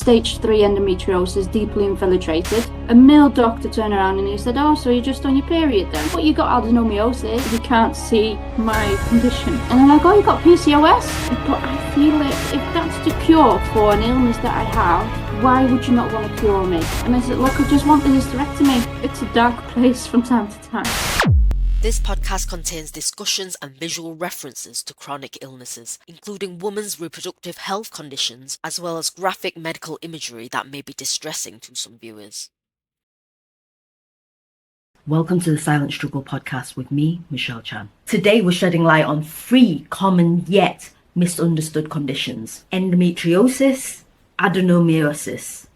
stage 3 endometriosis, deeply infiltrated. A male doctor turned around and he said, oh, so you're just on your period then? But you got adenomyosis, you can't see my condition. And I'm like, oh, you got PCOS? But I feel if that's the cure for an illness that I have, why would you not want to cure me? And I said, look, I just want the hysterectomy. It's a dark place from time to time. This podcast contains discussions and visual references to chronic illnesses, including women's reproductive health conditions, as well as graphic medical imagery that may be distressing to some viewers. Welcome to the Silent Struggle podcast with me, Michelle Chan. Today we're shedding light on 3 common yet misunderstood conditions: endometriosis, adenomyosis,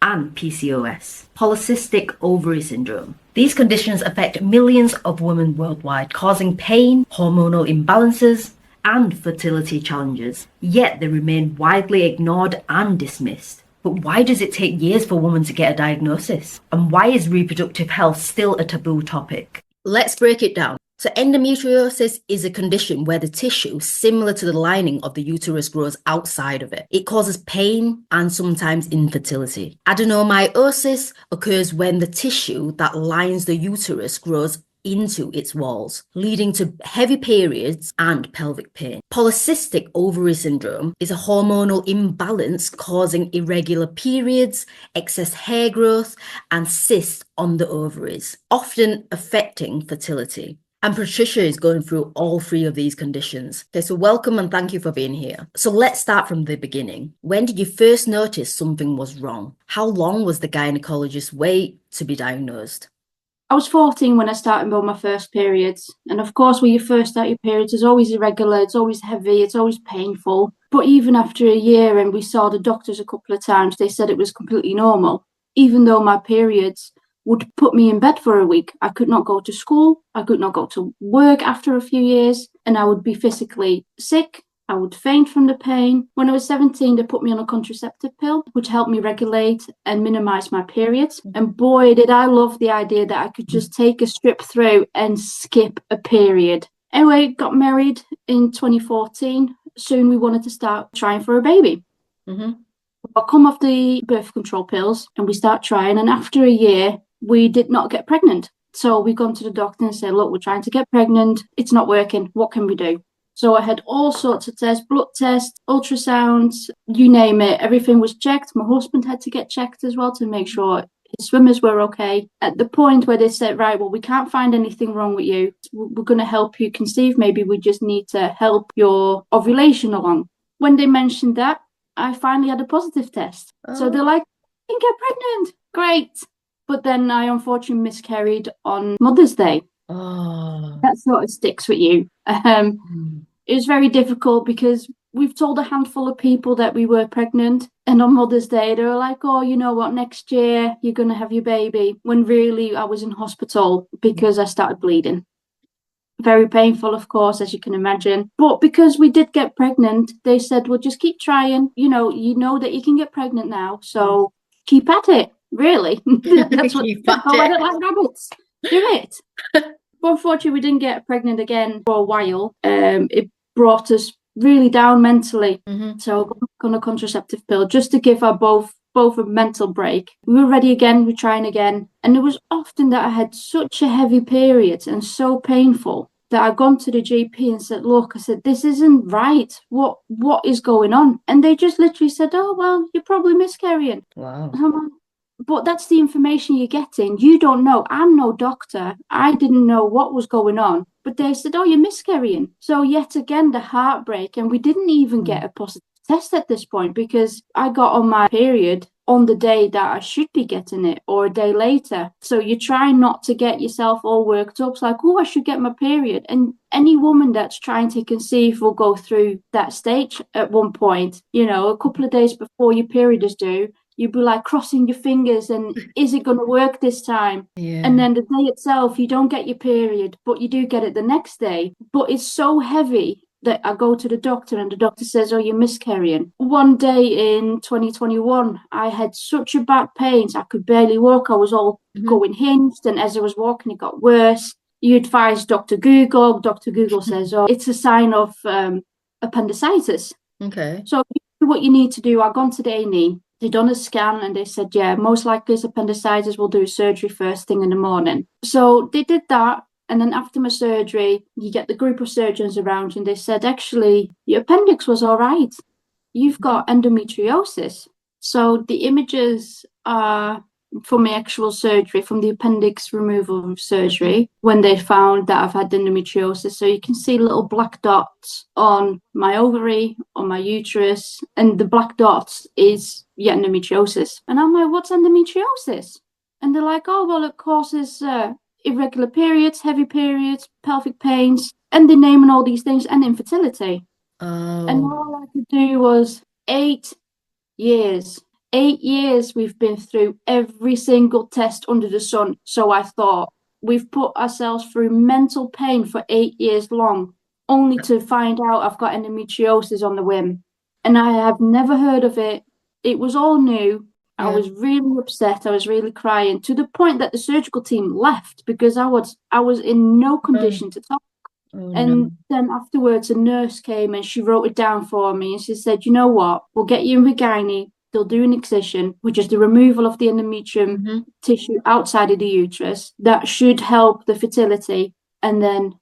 and PCOS, polycystic ovary syndrome. These conditions affect millions of women worldwide, causing pain, hormonal imbalances, and fertility challenges. Yet they remain widely ignored and dismissed. But why does it take years for women to get a diagnosis? And why is reproductive health still a taboo topic? Let's break it down. So endometriosis is a condition where the tissue, similar to the lining of the uterus, grows outside of it. It causes pain and sometimes infertility. Adenomyosis occurs when the tissue that lines the uterus grows into its walls, leading to heavy periods and pelvic pain. Polycystic ovary syndrome is a hormonal imbalance causing irregular periods, excess hair growth, and cysts on the ovaries, often affecting fertility. And Patricia is going through all 3 of these conditions. Okay, so welcome and thank you for being here. So let's start from the beginning. When did you first notice something was wrong? How long was the gynecologist wait to be diagnosed? I was 14 when I started on my first periods. And of course, when you first start your periods, it's always irregular, it's always heavy, it's always painful. But even after a year, and we saw the doctors a couple of times, they said it was completely normal. Even though my periods would put me in bed for a week. I could not go to school. I could not go to work after a few years, and I would be physically sick. I would faint from the pain. When I was 17, they put me on a contraceptive pill, which helped me regulate and minimize my periods. And boy, did I love the idea that I could just take a strip through and skip a period. Anyway, got married in 2014. Soon we wanted to start trying for a baby. I come off the birth control pills and we start trying. And after a year, we did not get pregnant. So we gone to the doctor and said, look, we're trying to get pregnant. It's not working. What can we do? So I had all sorts of tests, blood tests, ultrasounds, you name it. Everything was checked. My husband had to get checked as well to make sure his swimmers were okay. At the point where they said, right, well, we can't find anything wrong with you. We're going to help you conceive. Maybe we just need to help your ovulation along. When they mentioned that, I finally had a positive test. So they're like, you can get pregnant. Great. But then I unfortunately miscarried on Mother's Day. That sort of sticks with you. It was very difficult because we've told a handful of people that we were pregnant. And on Mother's Day, they were like, oh, you know what, next year you're going to have your baby. When really I was in hospital because I started bleeding. Very painful, of course, as you can imagine. But because we did get pregnant, they said, well, just keep trying. You know that you can get pregnant now. So keep at it. Really, that's what I don't like rabbits. Do it. But unfortunately, we didn't get pregnant again for a while. It brought us really down mentally. So on a contraceptive pill just to give our both a mental break. We were ready again. We're trying again, and it was often that I had such a heavy period and so painful that I'd gone to the GP and said, look, I said, this isn't right. What is going on? And they just literally said, oh well, you're probably miscarrying. Wow. But that's the information you're getting. You don't know. I'm no doctor. I didn't know what was going on. But they said, oh, you're miscarrying. So yet again, the heartbreak. And we didn't even get a positive test at this point because I got on my period on the day that I should be getting it or a day later. So you try not to get yourself all worked up. It's like, oh, I should get my period. And any woman that's trying to conceive will go through that stage at one point. You know, a couple of days before your period is due, you'd be like crossing your fingers and is it going to work this time? And then the day itself, you don't get your period, but you do get it the next day. But it's so heavy that I go to the doctor and the doctor says, oh, you're miscarrying. One day in 2021, I had such a bad pain. I could barely walk. I was all going hinged. And as I was walking, it got worse. You advise Dr. Google. Dr. Google says, oh, it's a sign of appendicitis. Okay. So what you need to do, I've gone to the A&E. They done a scan and they said, yeah, most likely it's appendicitis. We'll do surgery first thing in the morning. So they did that. And then after my surgery, you get the group of surgeons around and they said, actually, your appendix was all right. You've got endometriosis. So the images are from my actual surgery, from the appendix removal surgery, when they found that I've had endometriosis. So you can see little black dots on my ovary, on my uterus, and the black dots is endometriosis. And I'm like, what's endometriosis? And they're like, oh, well, it causes irregular periods, heavy periods, pelvic pains, and they're naming all these things, and infertility. Oh. And all I could do was 8 years. 8 years we've been through every single test under the sun. So I thought, we've put ourselves through mental pain for 8 years long, only to find out I've got endometriosis on the whim. And I have never heard of it. It was all new. Yeah. I was really upset. I was really crying, to the point that the surgical team left because I was in no condition to talk. And then afterwards, a nurse came and she wrote it down for me. And she said, you know what? We'll get you in with gynae. They'll do an excision, which is the removal of the endometrium tissue outside of the uterus. That should help the fertility. And then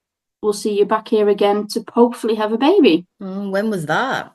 we'll see you back here again to hopefully have a baby. When was that?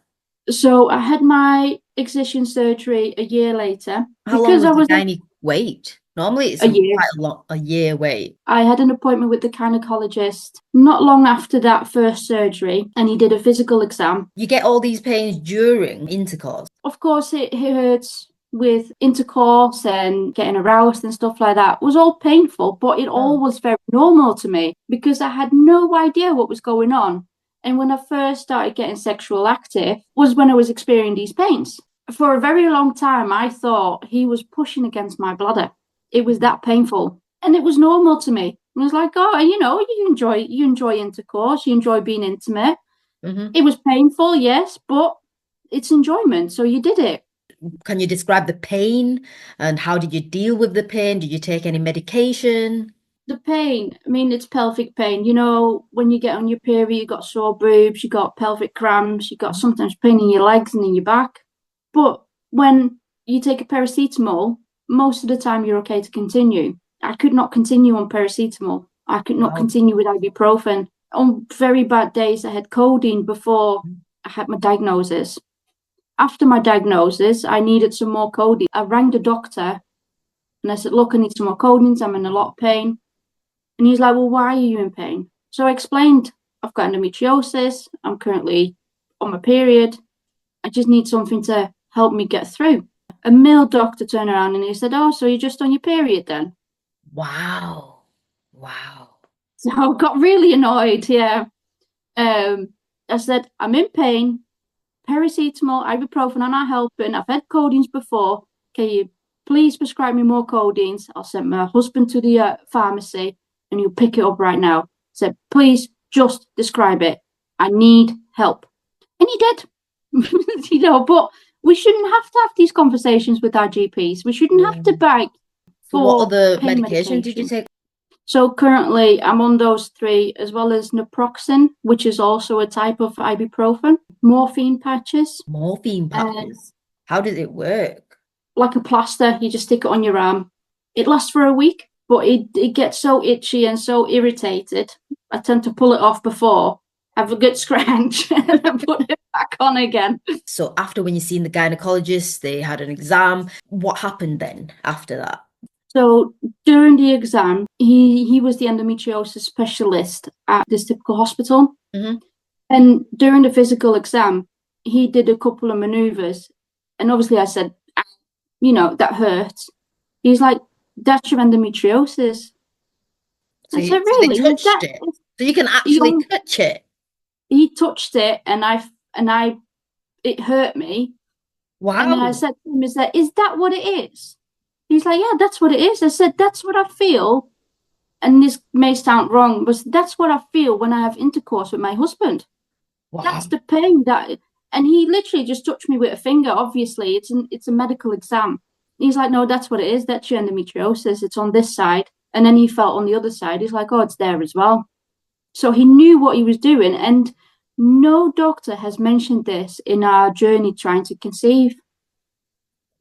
So I had my excision surgery a year later. How long was the gynae wait? Normally it's a year. Quite a year wait. I had an appointment with the gynecologist not long after that first surgery, and he did a physical exam. You get all these pains during intercourse? Of course, it hurts with intercourse and getting aroused and stuff like that. It was all painful, but it all was very normal to me because I had no idea what was going on. And when I first started getting sexual active was when I was experiencing these pains. For a very long time, I thought he was pushing against my bladder. It was that painful, and it was normal to me. It was like, oh, you enjoy intercourse, you enjoy being intimate. It was painful, yes, but it's enjoyment, so you did it. Can you describe the pain and how did you deal with the pain? Did you take any medication? The pain, I mean, it's pelvic pain. You know, when you get on your period, you got sore boobs, you got pelvic cramps, you got sometimes pain in your legs and in your back. But when you take a paracetamol, most of the time you're okay to continue. I could not continue on paracetamol. I could not continue with ibuprofen. On very bad days, I had codeine before I had my diagnosis. After my diagnosis, I needed some more codeine. I rang the doctor and I said, look, I need some more codeine. I'm in a lot of pain. And he's like, well, why are you in pain? So I explained, I've got endometriosis. I'm currently on my period. I just need something to help me get through. A male doctor turned around and he said, oh, so you're just on your period then? Wow. So I got really annoyed, yeah. I said, I'm in pain. Paracetamol, ibuprofen are not helping. I've had codeines before. Can you please prescribe me more codeines? I'll send my husband to the pharmacy and he'll pick it up right now. I said, please just describe it. I need help. And he did. But we shouldn't have to have these conversations with our GPs. We shouldn't have to beg for what other pain medication did you take? So currently I'm on those 3, as well as naproxen, which is also a type of ibuprofen, morphine patches. Morphine patches? How does it work? Like a plaster, you just stick it on your arm. It lasts for a week, but it gets so itchy and so irritated. I tend to pull it off before, have a good scratch, and then put it back on again. So after when you seen the gynecologist, they had an exam. What happened then after that? So during the exam, he was the endometriosis specialist at this typical hospital. And during the physical exam, he did a couple of maneuvers. And obviously I said, that hurts. He's like, that's your endometriosis. So I said, really? they touched it? So you can actually touch it? He touched it and it hurt me. Wow. And then I said to him, is that what it is? He's like, yeah, that's what it is. I said, that's what I feel. And this may sound wrong, but that's what I feel when I have intercourse with my husband. Wow. That's the pain and he literally just touched me with a finger. Obviously, it's a medical exam. He's like, no, that's what it is. That's your endometriosis. It's on this side. And then he felt on the other side. He's like, oh, it's there as well. So he knew what he was doing. And no doctor has mentioned this in our journey trying to conceive.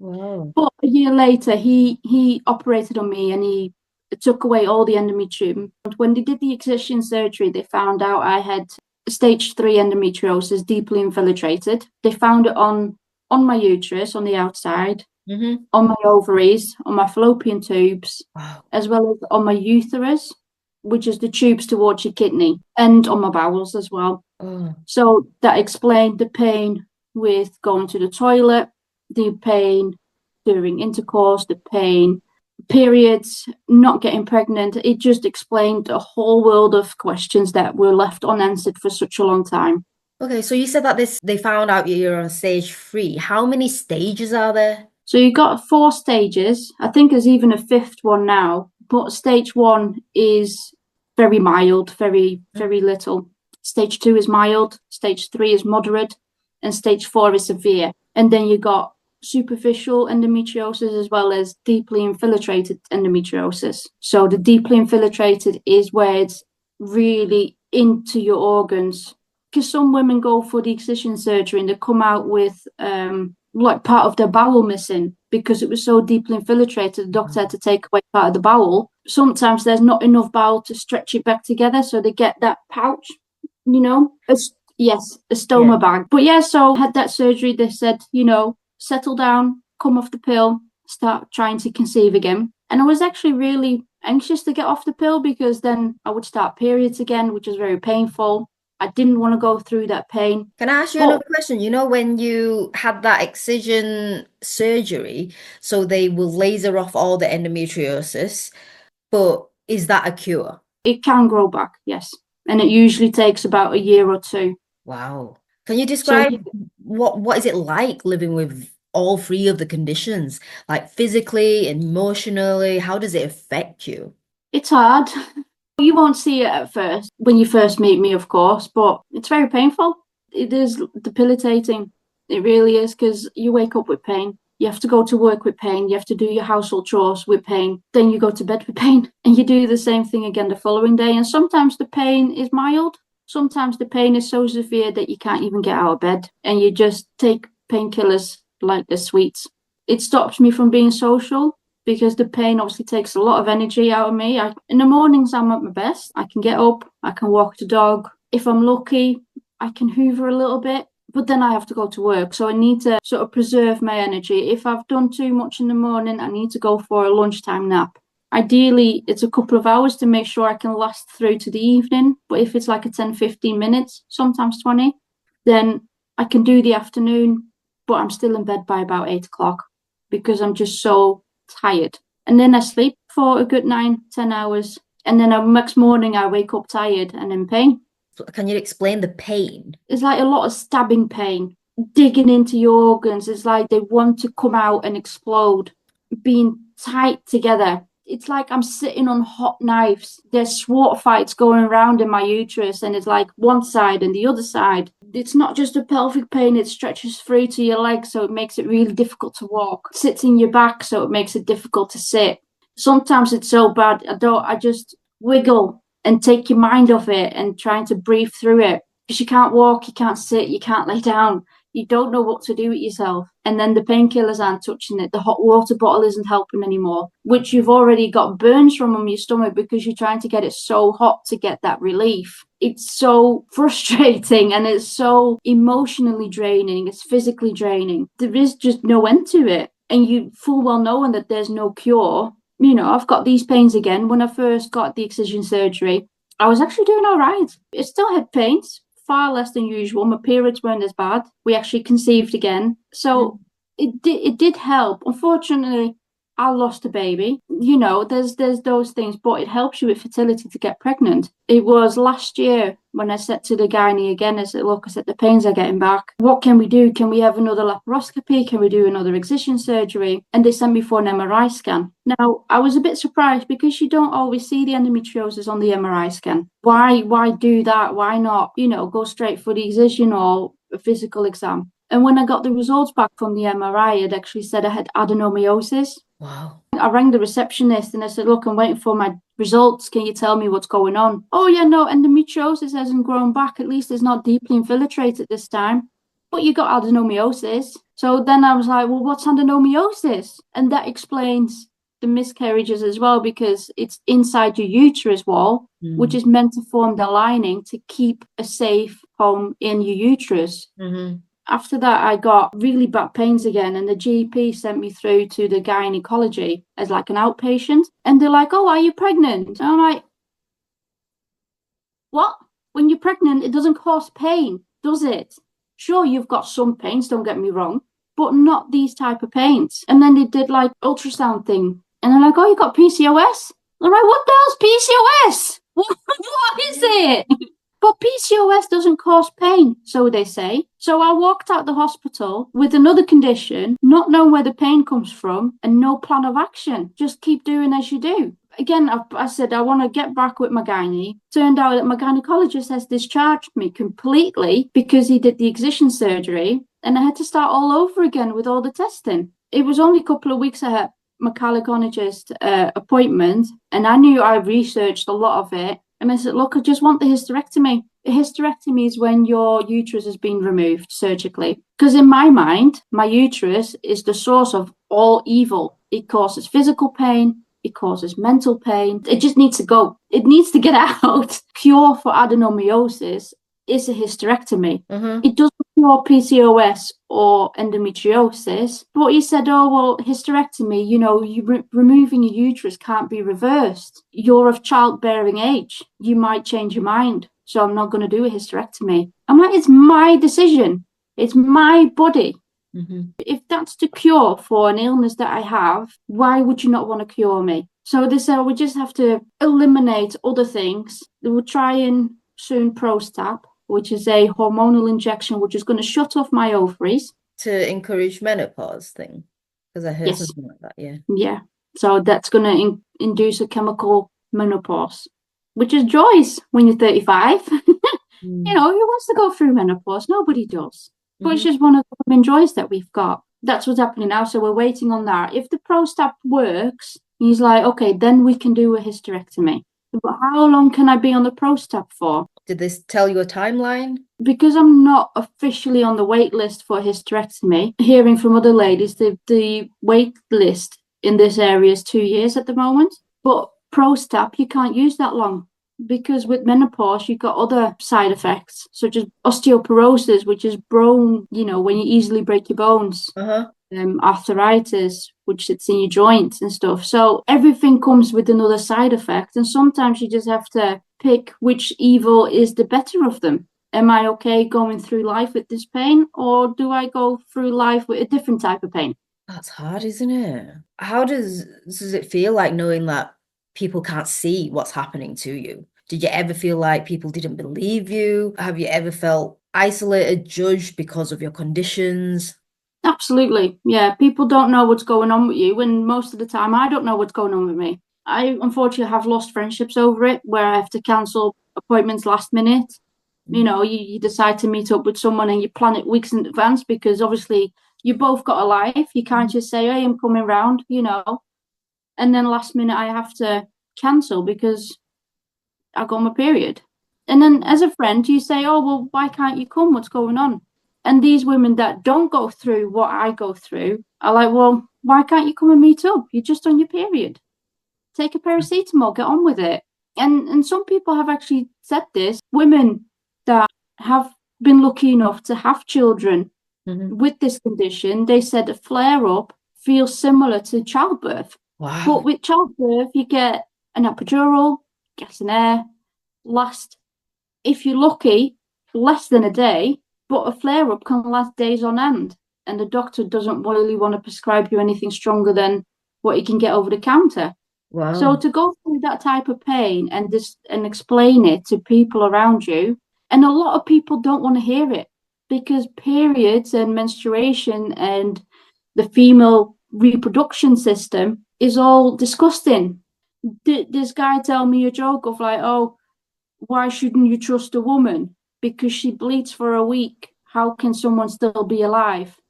Wow. But a year later, he operated on me and he took away all the endometrium. And when they did the excision surgery, they found out I had stage 3 endometriosis, deeply infiltrated. They found it on my uterus, on the outside, on my ovaries, on my fallopian tubes, Wow. as well as on my uterus, which is the tubes towards your kidney, and on my bowels as well. Oh. So that explained the pain with going to the toilet, the pain during intercourse, the pain, periods, not getting pregnant. It just explained a whole world of questions that were left unanswered for such a long time. Okay, so you said that they found out you're on stage 3. How many stages are there? So you got 4 stages. I think there's even a 5th one now, but stage 1 is very mild, very, very little. Stage 2 is mild, stage 3 is moderate, and stage 4 is severe. And then you got superficial endometriosis as well as deeply infiltrated endometriosis. So the deeply infiltrated is where it's really into your organs. Because some women go for the excision surgery and they come out with like part of their bowel missing because it was so deeply infiltrated. The doctor had to take away part of the bowel. Sometimes there's not enough bowel to stretch it back together, so they get that pouch, you know. Yes, a stoma bag. But yeah, so had that surgery. They said, you know, settle down, come off the pill, start trying to conceive again. And I was actually really anxious to get off the pill because then I would start periods again, which is very painful. I didn't want to go through that pain. Can I ask you another question? You know, when you had that excision surgery, so they will laser off all the endometriosis, but is that a cure? It can grow back, yes. And it usually takes about a year or 2. Wow. Can you describe So what is it like living with all 3 of the conditions? Like physically, emotionally, how does it affect you? it's hard. You won't see it at first when you first meet me, of course, but it's very painful. It is debilitating. It really is, because you wake up with pain. You have to go to work with pain. You have to do your household chores with pain. Then you go to bed with pain and you do the same thing again the following day. And sometimes the pain is mild. Sometimes the pain is so severe that you can't even get out of bed and you just take painkillers like the sweets. It stops me from being social because the pain obviously takes a lot of energy out of me. In the mornings, I'm at my best. I can get up, I can walk the dog. If I'm lucky, I can hoover a little bit, but then I have to go to work. So I need to sort of preserve my energy. If I've done too much in the morning, I need to go for a lunchtime nap. Ideally, it's a couple of hours to make sure I can last through to the evening. But if it's like a 10, 15 minutes, sometimes 20, then I can do the afternoon, but I'm still in bed by about 8 o'clock because I'm just so tired. And then I sleep for a good 9, 10 hours. And then the next morning I wake up tired and in pain. Can you explain the pain? It's like a lot of stabbing pain, digging into your organs. It's like they want to come out and explode, being tight together. It's like I'm sitting on hot knives. There's sword fights going around in my uterus, and it's like one side and the other side. It's not just a pelvic pain, it stretches through to your legs, so it makes it really difficult to walk. It sits in your back, so it makes it difficult to sit. Sometimes it's so bad, I just wiggle and take your mind off it and trying to breathe through it. Because you can't walk, you can't sit, you can't lay down. You don't know what to do with yourself. And then the painkillers aren't touching it. The hot water bottle isn't helping anymore, which you've already got burns from on your stomach because you're trying to get it so hot to get that relief. It's so frustrating and it's so emotionally draining. It's physically draining. There is just no end to it. And you full well knowing that there's no cure. You know, I've got these pains again. When I first got the excision surgery, I was actually doing all right. I still had pains, far less than usual. My periods weren't as bad. We actually conceived again. So it did help. Unfortunately, I lost a baby. You know, there's those things, but it helps you with fertility to get pregnant. It was last year when I said to the gynae again, I said, look, I said, the pains are getting back. What can we do? Can we have another laparoscopy? Can we do another excision surgery? And they sent me for an MRI scan. Now, I was a bit surprised because you don't always see the endometriosis on the MRI scan. Why do that? Why not, you know, go straight for the excision or a physical exam? And when I got the results back from the MRI, it actually said I had adenomyosis. Wow. I rang the receptionist and I said, look, I'm waiting for my results. Can you tell me what's going on? Oh, yeah, no, endometriosis hasn't grown back. At least it's not deeply infiltrated this time. but you got adenomyosis. So then I was like, well, what's adenomyosis? And that explains the miscarriages as well, because it's inside your uterus wall, which is meant to form the lining to keep a safe home in your uterus. After that, I got really bad pains again, and the GP sent me through to the gynecology as like an outpatient. And they're like, oh, are you pregnant? And I'm like, what? When you're pregnant, it doesn't cause pain, does it? Sure, you've got some pains, don't get me wrong, but not these type of pains. And then they did like ultrasound thing, and they're like, oh, you got PCOS? I'm like, what the hell's PCOS? What is it? But PCOS doesn't cause pain, so they say. So I walked out the hospital with another condition, not knowing where the pain comes from, and no plan of action. Just keep doing as you do. Again, I said I want to get back with my gynae. Turned out that my gynecologist has discharged me completely because he did the excision surgery, and I had to start all over again with all the testing. It was only a couple of weeks I had my gynecologist appointment, and I knew I researched a lot of it. And I said, look, I just want the hysterectomy. A hysterectomy is when your uterus has been removed surgically. Because in my mind, my uterus is the source of all evil. It causes physical pain. It causes mental pain. It just needs to go. It needs to get out. Cure for adenomyosis is a hysterectomy. It doesn't cure PCOS or endometriosis. But he said, oh, well, hysterectomy, removing your uterus can't be reversed. You're of childbearing age. You might change your mind. So I'm not going to do a hysterectomy. I'm like, it's my decision. It's my body. If that's the cure for an illness that I have, why would you not want to cure me? So they said, we just have to eliminate other things. They will try and soon Prostap, which is a hormonal injection, which is going to shut off my ovaries. To encourage menopause thing? Because I heard something like that, yeah. Yeah. So that's going to induce a chemical menopause, which is joys when you're 35. Who wants to go through menopause? Nobody does. But it's just one of the joys that we've got. That's what's happening now. So we're waiting on that. If the Prostap works, he's like, okay, then we can do a hysterectomy. But how long can I be on the Prostap for? Did they tell you a timeline? Because I'm not officially on the wait list for hysterectomy, hearing from other ladies, the wait list in this area is 2 years at the moment. But Prostap, you can't use that long. Because with menopause, you've got other side effects, such as osteoporosis, which is bone, when you easily break your bones. Arthritis, which sits in your joints and stuff. So everything comes with another side effect. And sometimes you just have to pick which evil is the better of them. Am I okay going through life with this pain, or do I go through life with a different type of pain? That's hard, isn't it? How does it feel like knowing that people can't see what's happening to you? Did you ever feel like people didn't believe you? Have you ever felt isolated, judged because of your conditions? Absolutely. Yeah. People don't know what's going on with you. And most of the time, I don't know what's going on with me. I unfortunately have lost friendships over it, where I have to cancel appointments last minute. You decide to meet up with someone and you plan it weeks in advance, because obviously you both got a life. You can't just say, hey, I'm coming round, and then last minute I have to cancel because I got my period. And then as a friend, you say, oh, well, why can't you come? What's going on? And these women that don't go through what I go through are like, well, why can't you come and meet up? You're just on your period. Take a paracetamol, get on with it. And some people have actually said this. Women that have been lucky enough to have children with this condition, they said a flare-up feels similar to childbirth. Wow. But with childbirth, you get an epidural, gas and air, last, if you're lucky, less than a day, but a flare-up can last days on end, and the doctor doesn't really want to prescribe you anything stronger than what he can get over the counter. Wow. So to go through that type of pain and explain it to people around you, and a lot of people don't want to hear it, because periods and menstruation and the female reproduction system is all disgusting. This guy tell me a joke of like, oh, why shouldn't you trust a woman? Because she bleeds for a week. How can someone still be alive?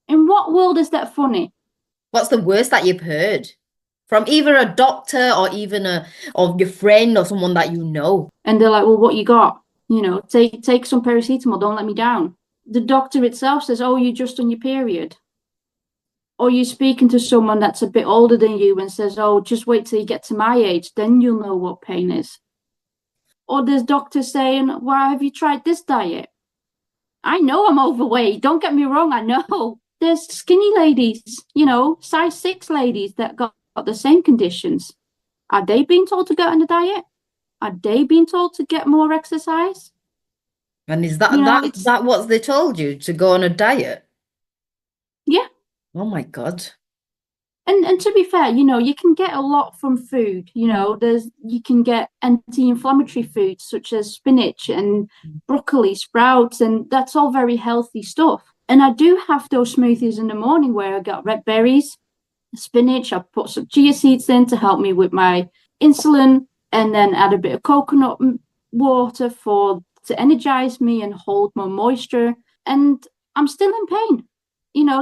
In what world is that funny? What's the worst that you've heard? From either a doctor or even or your friend or someone that you know? And they're like, well, what you got? Take some paracetamol. Don't let me down. the doctor itself says, oh, you're just on your period. Or you're speaking to someone that's a bit older than you and says, oh, just wait till you get to my age, then you'll know what pain is. Or there's doctors saying, well, have you tried this diet? I know I'm overweight. Don't get me wrong. I know. There's skinny ladies, size 6 ladies that got the same conditions. Are they being told to get on a diet? Are they being told to get more exercise? And is that what they told you, to go on a diet? Yeah. Oh my God. And to be fair, you can get a lot from food. You can get anti-inflammatory foods such as spinach and broccoli, sprouts, and that's all very healthy stuff. And I do have those smoothies in the morning where I got red berries, spinach. I put some chia seeds in to help me with my insulin, and then add a bit of coconut water to energize me and hold more moisture. And I'm still in pain.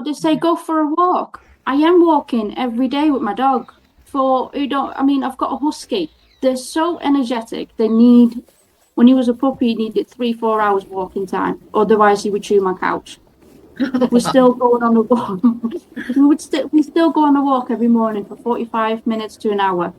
They say go for a walk. I am walking every day with my dog. I've got a husky. They're so energetic. When he was a puppy, he needed 3-4 hours walking time. Otherwise, he would chew my couch. We're still going on a walk. we still go on a walk every morning for 45 minutes to an hour.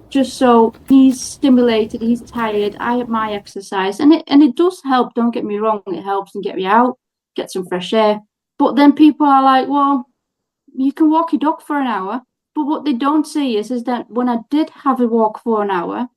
Just so he's stimulated, he's tired. I have my exercise. And it does help, don't get me wrong. It helps and get me out, get some fresh air. But then people are like, well, you can walk your dog for an hour. But what they don't see is that when I did have a walk for an hour,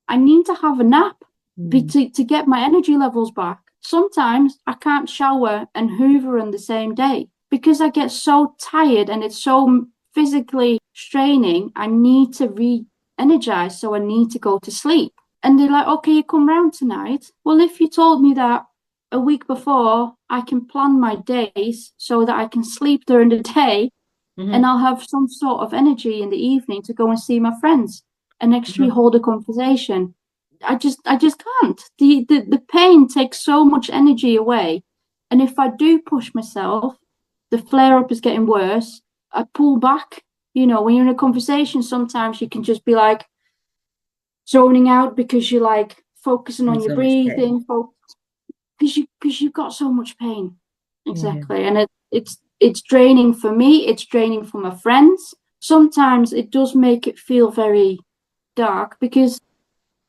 I need to have a nap to get my energy levels back. Sometimes I can't shower and hoover on the same day because I get so tired and it's so physically straining. I need to re-energize, so I need to go to sleep. And they're like, okay, you come round tonight. Well, if you told me that a week before, I can plan my days so that I can sleep during the day and I'll have some sort of energy in the evening to go and see my friends and actually hold a conversation. I just can't. The pain takes so much energy away. And if I do push myself, the flare up is getting worse. I pull back. When you're in a conversation, sometimes you can just be like zoning out because you're like focusing on your breathing, because you've got so much pain. Exactly. And it's draining for me. It's draining for my friends. Sometimes it does make it feel very dark because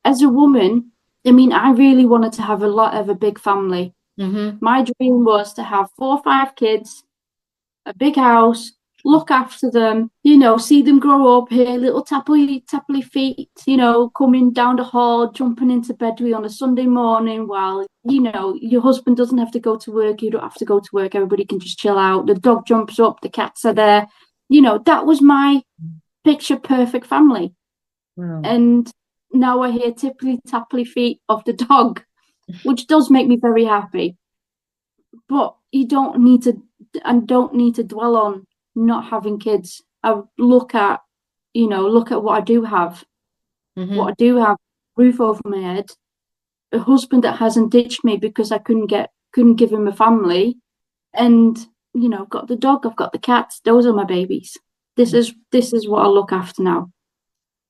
as a woman, I really wanted to have a big family. My dream was to have 4 or 5 kids, a big house, look after them, see them grow up, hear little tapply feet, coming down the hall, jumping into bed with you on a Sunday morning while, your husband doesn't have to go to work, you don't have to go to work, everybody can just chill out, the dog jumps up, the cats are there. That was my picture perfect family. Wow. And now I hear tapply feet of the dog, which does make me very happy. But you don't need to dwell on not having kids. I look at what I do have. What I do have: roof over my head, a husband that hasn't ditched me because I couldn't give him a family, and I've got the dog, I've got the cats. Those are my babies. This is what I look after now.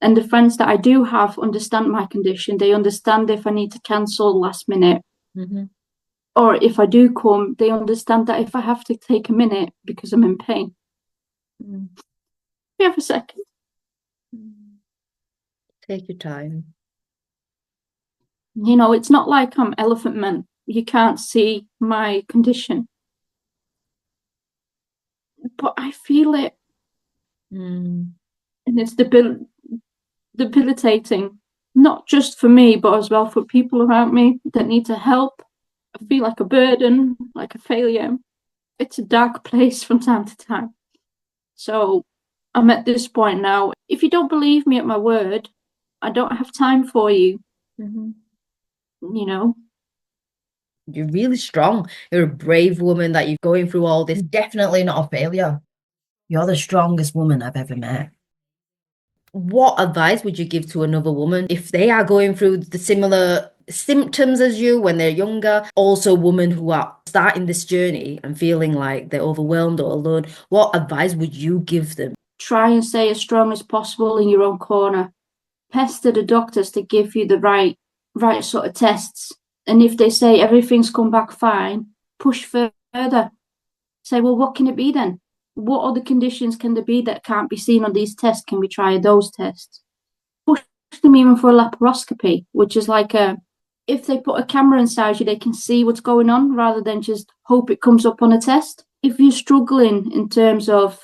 And the friends that I do have understand my condition. They understand if I need to cancel last minute. Or if I do come, they understand that if I have to take a minute because I'm in pain. You have a second. Take your time. It's not like I'm Elephant Man. You can't see my condition. But I feel it. And it's debilitating, not just for me, but as well for people around me that need to help. I feel like a burden, like a failure. It's a dark place from time to time. So I'm at this point now. If you don't believe me at my word, I don't have time for you. You're really strong. You're a brave woman that you're going through all this. Definitely not a failure. You're the strongest woman I've ever met. What advice would you give to another woman if they are going through the similar symptoms as you when they're younger? Also women who are starting this journey and feeling like they're overwhelmed or alone. What advice would you give them? Try and stay as strong as possible in your own corner. Pester the doctors to give you the right sort of tests. And if they say everything's come back fine, push further. Say, well, what can it be then? What other conditions can there be that can't be seen on these tests? Can we try those tests? Push them even for a laparoscopy, which is like if they put a camera inside you, they can see what's going on rather than just hope it comes up on a test. If you're struggling in terms of,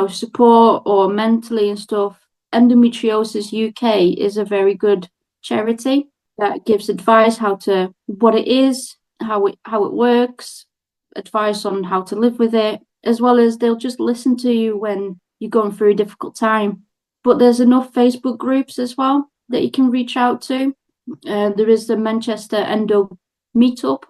support or mentally and stuff, Endometriosis UK is a very good charity that gives advice what it is, how it works, advice on how to live with it, as well as they'll just listen to you when you're going through a difficult time. But there's enough Facebook groups as well that you can reach out to. There is the Manchester Endo Meetup,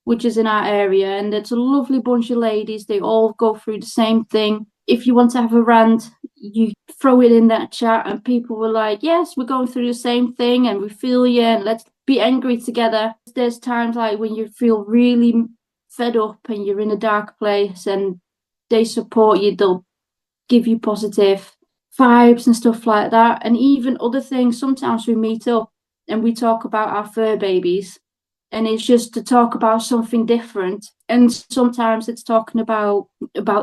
which is in our area, and it's a lovely bunch of ladies. They all go through the same thing. If you want to have a rant, you throw it in that chat, and people were like, yes, we're going through the same thing, and we feel you, and let's be angry together. There's times like when you feel really fed up and you're in a dark place, and they support you. They'll give you positive vibes and stuff like that. And even other things, sometimes we meet up and we talk about our fur babies, and it's just to talk about something different. And sometimes it's talking about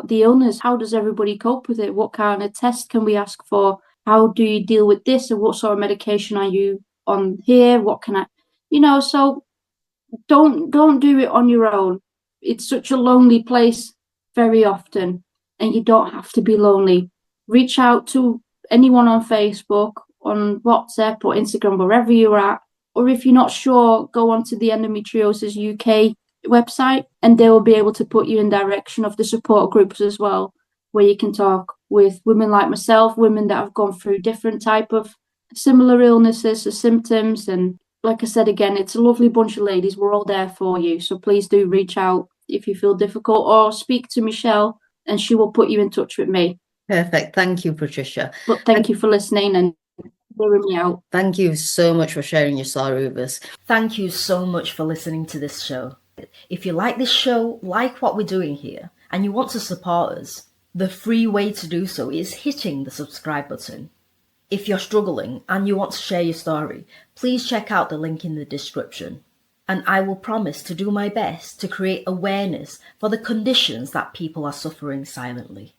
the illness. How does everybody cope with it? What kind of test can we ask for? How do you deal with this? And what sort of medication are you on here? What can I, so don't do it on your own. It's such a lonely place very often, and you don't have to be lonely. Reach out to anyone on Facebook, on WhatsApp or Instagram, wherever you're at. Or if you're not sure, go onto the Endometriosis UK website, and they will be able to put you in direction of the support groups as well, where you can talk with women like myself, women that have gone through different type of similar illnesses or symptoms. And like I said, again, it's a lovely bunch of ladies. We're all there for you. So please do reach out if you feel difficult, or speak to Michelle and she will put you in touch with me. Perfect. Thank you, Patricia. But thank you for listening and hearing me out. Thank you so much for sharing your story with us. Thank you so much for listening to this show. If you like this show, like what we're doing here, and you want to support us, the free way to do so is hitting the subscribe button. If you're struggling and you want to share your story, please check out the link in the description. And I will promise to do my best to create awareness for the conditions that people are suffering silently.